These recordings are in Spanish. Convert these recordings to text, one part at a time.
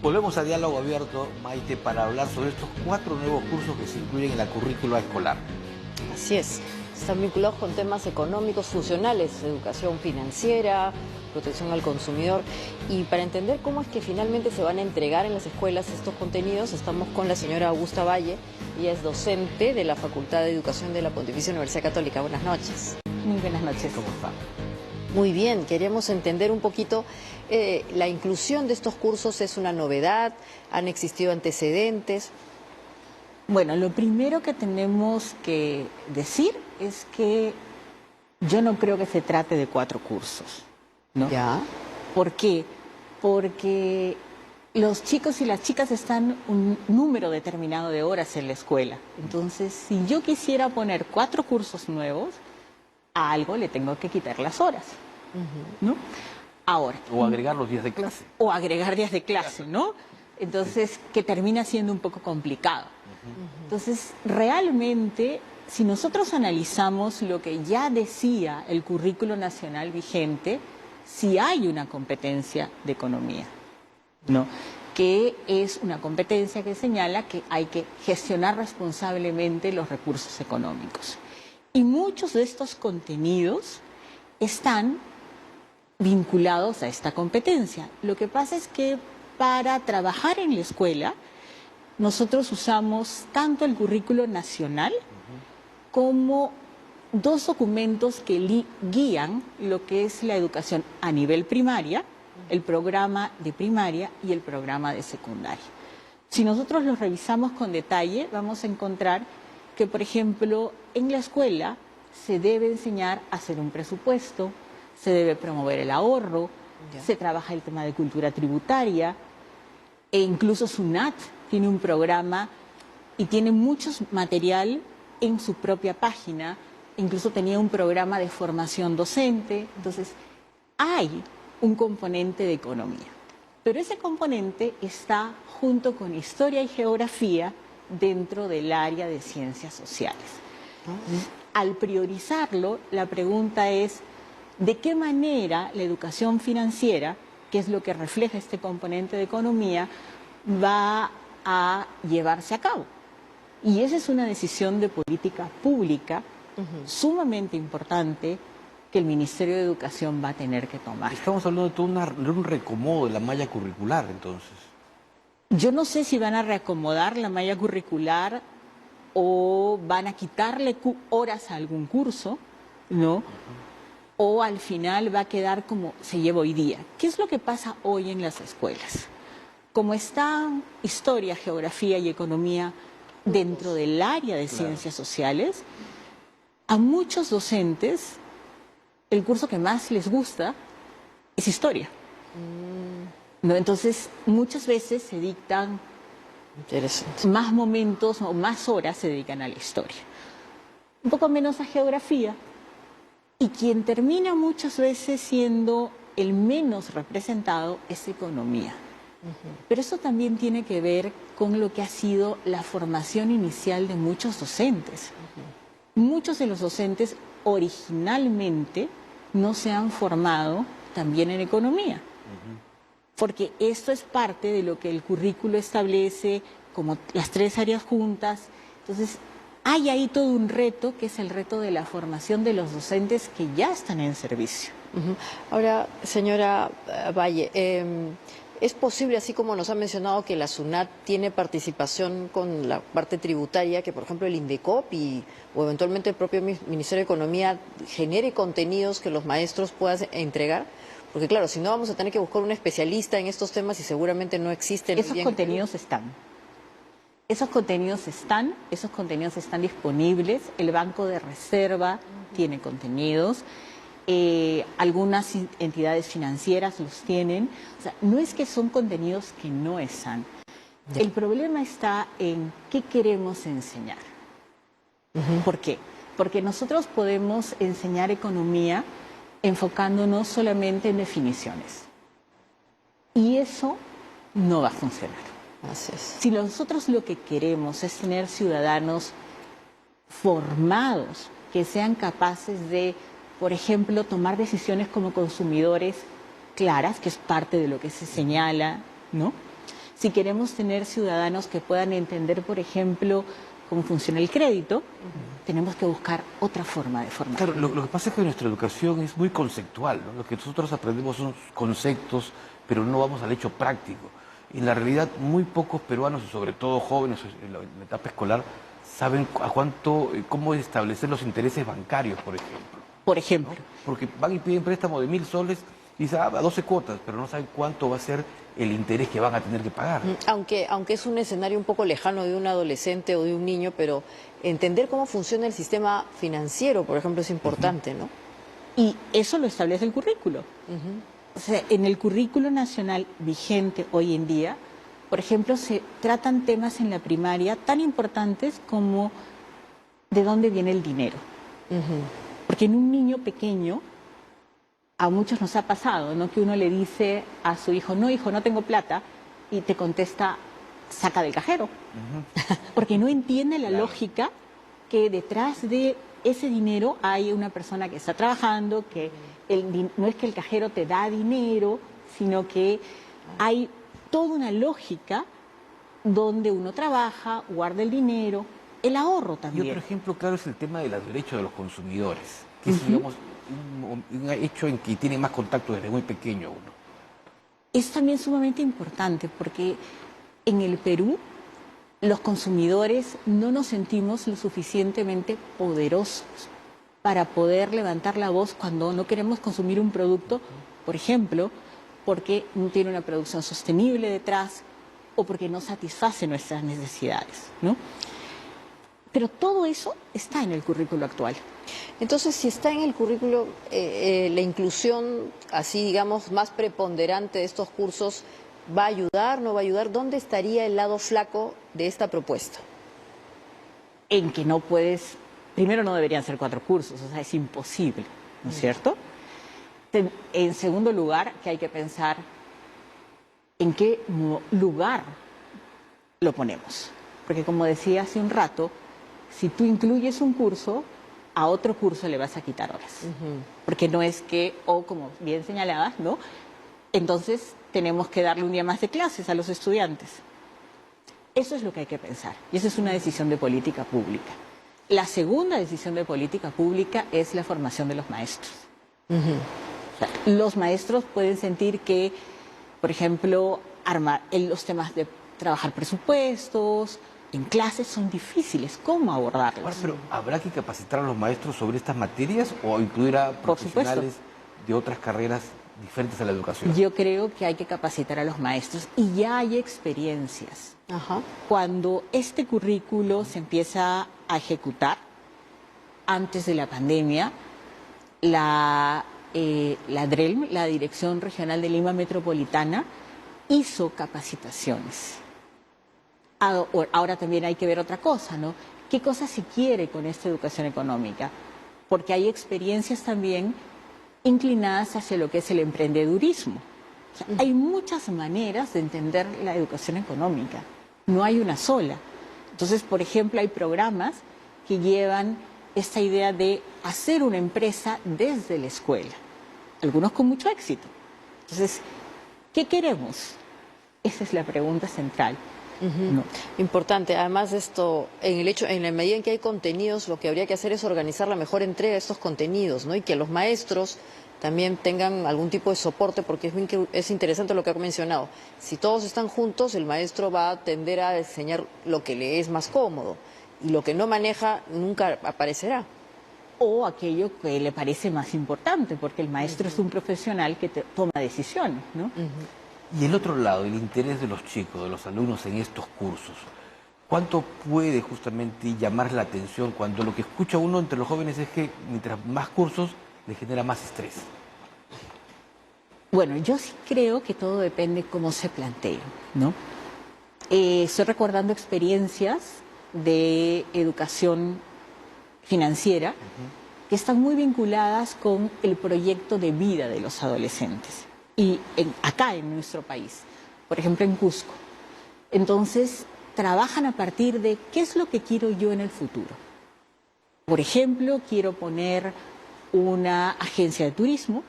Volvemos a Diálogo Abierto, Maite, para hablar sobre estos 4 nuevos cursos que se incluyen en la currícula escolar. Así es, están vinculados con temas económicos funcionales, educación financiera, protección al consumidor. Y para entender cómo es que finalmente se van a entregar en las escuelas estos contenidos, estamos con la señora Augusta Valle. Ella es docente de la Facultad de Educación de la Pontificia Universidad Católica. Buenas noches. Muy buenas noches. ¿Cómo está? Muy bien, queríamos entender un poquito, la inclusión de estos cursos es una novedad, han existido antecedentes. Bueno, lo primero que tenemos que decir es que yo no creo que se trate de 4 cursos, ¿no? ¿Ya? ¿Por qué? Porque los chicos y las chicas están un número determinado de horas en la escuela. Entonces, si yo quisiera poner 4 cursos nuevos, a algo le tengo que quitar las horas, ¿no? Ahora. O agregar los días de clase. O agregar días de clase, ¿no? Entonces, que termina siendo un poco complicado. Entonces, realmente, si nosotros analizamos lo que ya decía el currículo nacional vigente, sí hay una competencia de economía, ¿no? Que es una competencia que señala que hay que gestionar responsablemente los recursos económicos. Y muchos de estos contenidos están vinculados a esta competencia. Lo que pasa es que para trabajar en la escuela, nosotros usamos tanto el currículo nacional como 2 documentos que guían lo que es la educación a nivel primaria, el programa de primaria y el programa de secundaria. Si nosotros los revisamos con detalle, vamos a encontrar que, por ejemplo, en la escuela se debe enseñar a hacer un presupuesto, se debe promover el ahorro, se trabaja el tema de cultura tributaria, e incluso SUNAT tiene un programa y tiene mucho material en su propia página, incluso tenía un programa de formación docente. Entonces, hay un componente de economía, pero ese componente está junto con historia y geografía dentro del área de ciencias sociales. Al priorizarlo, la pregunta es, ¿de qué manera la educación financiera, que es lo que refleja este componente de economía, va a llevarse a cabo? Y esa es una decisión de política pública sumamente importante que el Ministerio de Educación va a tener que tomar. Estamos hablando de un reacomodo de la malla curricular, entonces. Yo no sé si van a reacomodar la malla curricular o van a quitarle horas a algún curso, ¿no? O al final va a quedar como se lleva hoy día. ¿Qué es lo que pasa hoy en las escuelas? Como están historia, geografía y economía dentro del área de ciencias sociales, a muchos docentes el curso que más les gusta es historia. ¿No? Entonces, muchas veces se dictan más momentos o más horas se dedican a la historia. Un poco menos a geografía. Y quien termina muchas veces siendo el menos representado es economía. Pero eso también tiene que ver con lo que ha sido la formación inicial de muchos docentes. Muchos de los docentes originalmente no se han formado también en economía. Porque esto es parte de lo que el currículo establece como las 3 áreas juntas. Entonces, hay ahí todo un reto, que es el reto de la formación de los docentes que ya están en servicio. Ahora, señora Valle, ¿es posible, así como nos ha mencionado, que la SUNAT tiene participación con la parte tributaria, que por ejemplo el INDECOP o eventualmente el propio Ministerio de Economía genere contenidos que los maestros puedan entregar? Porque claro, si no vamos a tener que buscar un especialista en estos temas y seguramente no existen. Esos contenidos están. Esos contenidos están disponibles. El Banco de Reserva tiene contenidos. Algunas entidades financieras los tienen. O sea, no es que son contenidos que no están. El problema está en qué queremos enseñar. ¿Por qué? Porque nosotros podemos enseñar economía enfocándonos solamente en definiciones. Y eso no va a funcionar. Así es. Si nosotros lo que queremos es tener ciudadanos formados, que sean capaces de, por ejemplo, tomar decisiones como consumidores claras, que es parte de lo que se señala, ¿no? si queremos tener ciudadanos que puedan entender, por ejemplo, cómo funciona el crédito, tenemos que buscar otra forma de formar. Claro, lo que pasa es que nuestra educación es muy conceptual, ¿no? Lo que nosotros aprendemos son conceptos, pero no vamos al hecho práctico. En la realidad, muy pocos peruanos, y sobre todo jóvenes en la etapa escolar, saben cómo establecer los intereses bancarios, por ejemplo. Por ejemplo. ¿No? Porque van y piden préstamo de 1.000 soles y dicen, a 12 cuotas, pero no saben cuánto va a ser el interés que van a tener que pagar. Aunque es un escenario un poco lejano de un adolescente o de un niño, pero entender cómo funciona el sistema financiero, por ejemplo, es importante, ¿no? Y eso lo establece el currículo. O sea, en el currículo nacional vigente hoy en día, por ejemplo, se tratan temas en la primaria tan importantes como de dónde viene el dinero. Porque en un niño pequeño, a muchos nos ha pasado, ¿no? Que uno le dice a su hijo, no, hijo, no tengo plata, y te contesta, saca del cajero. Porque no entiende la lógica que detrás de ese dinero hay una persona que está trabajando, que no es que el cajero te da dinero, sino que hay toda una lógica donde uno trabaja, guarda el dinero, el ahorro también. Y otro ejemplo claro es el tema de los derechos de los consumidores, que es, digamos, un hecho en que tiene más contacto desde muy pequeño uno. Es también sumamente importante porque en el Perú los consumidores no nos sentimos lo suficientemente poderosos para poder levantar la voz cuando no queremos consumir un producto, por ejemplo, porque no tiene una producción sostenible detrás o porque no satisface nuestras necesidades, ¿no? Pero todo eso está en el currículo actual. Entonces, si está en el currículo la inclusión, así digamos, más preponderante de estos cursos, ¿va a ayudar, no va a ayudar? ¿Dónde estaría el lado flaco de esta propuesta? En que no puedes, primero no deberían ser 4 cursos, o sea, es imposible, ¿no es cierto? En segundo lugar, que hay que pensar en qué lugar lo ponemos. Porque como decía hace un rato, si tú incluyes un curso, a otro curso le vas a quitar horas. Porque no es que, o como bien señalabas, ¿no? Entonces tenemos que darle un día más de clases a los estudiantes. Eso es lo que hay que pensar. Y esa es una decisión de política pública. La segunda decisión de política pública es la formación de los maestros. O sea, los maestros pueden sentir que, por ejemplo, los temas de trabajar presupuestos en clases son difíciles. ¿Cómo abordarlos? Ahora, pero ¿habrá que capacitar a los maestros sobre estas materias o incluir a profesionales de otras carreras diferentes a la educación? Yo creo que hay que capacitar a los maestros y ya hay experiencias. Cuando este currículo se empieza a ejecutar, antes de la pandemia, la DRELM, la Dirección Regional de Lima Metropolitana, hizo capacitaciones. Ahora también hay que ver otra cosa, ¿no? ¿Qué cosa se quiere con esta educación económica? Porque hay experiencias también inclinadas hacia lo que es el emprendedurismo. O sea, hay muchas maneras de entender la educación económica, no hay una sola. Entonces, por ejemplo, hay programas que llevan esta idea de hacer una empresa desde la escuela, algunos con mucho éxito. Entonces, ¿qué queremos? Esa es la pregunta central. No. Importante. Además de esto, en la medida en que hay contenidos, lo que habría que hacer es organizar la mejor entrega de estos contenidos, ¿no? Y que los maestros también tengan algún tipo de soporte, porque es interesante lo que ha mencionado. Si todos están juntos, el maestro va a tender a enseñar lo que le es más cómodo y lo que no maneja nunca aparecerá. O aquello que le parece más importante, porque el maestro es un profesional que toma decisiones, ¿no? Y el otro lado, el interés de los chicos, de los alumnos en estos cursos. ¿Cuánto puede justamente llamar la atención cuando lo que escucha uno entre los jóvenes es que mientras más cursos le genera más estrés? Bueno, yo sí creo que todo depende cómo se plantee, ¿no? Estoy recordando experiencias de educación financiera que están muy vinculadas con el proyecto de vida de los adolescentes. Y acá en nuestro país, por ejemplo en Cusco. Entonces, trabajan a partir de qué es lo que quiero yo en el futuro. Por ejemplo, quiero poner una agencia de turismo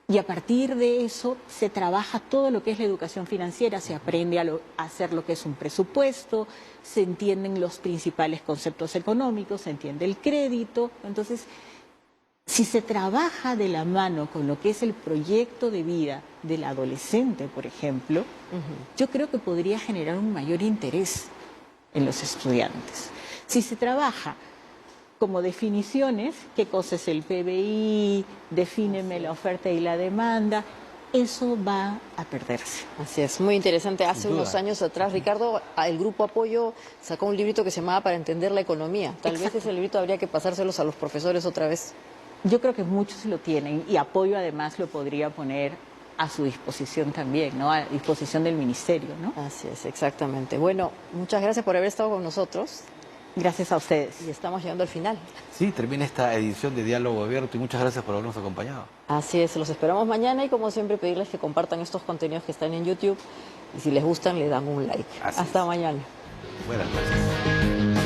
Y a partir de eso se trabaja todo lo que es la educación financiera, se aprende a hacer lo que es un presupuesto, se entienden los principales conceptos económicos, se entiende el crédito. Entonces, si se trabaja de la mano con lo que es el proyecto de vida del adolescente, por ejemplo, yo creo que podría generar un mayor interés en los estudiantes. Si se trabaja como definiciones, qué cosa es el PBI, defíneme la oferta y la demanda, eso va a perderse. Así es, muy interesante. Hace unos años atrás, Ricardo, el Grupo Apoyo sacó un librito que se llamaba Para entender la economía. Tal vez ese librito habría que pasárselos a los profesores otra vez. Yo creo que muchos lo tienen y Apoyo además lo podría poner a su disposición también, ¿no? A disposición del ministerio, ¿no? Así es, exactamente. Bueno, muchas gracias por haber estado con nosotros. Gracias a ustedes. Y estamos llegando al final. Sí, termina esta edición de Diálogo Abierto y muchas gracias por habernos acompañado. Así es, los esperamos mañana y como siempre pedirles que compartan estos contenidos que están en YouTube y si les gustan le dan un like. Hasta mañana. Buenas noches.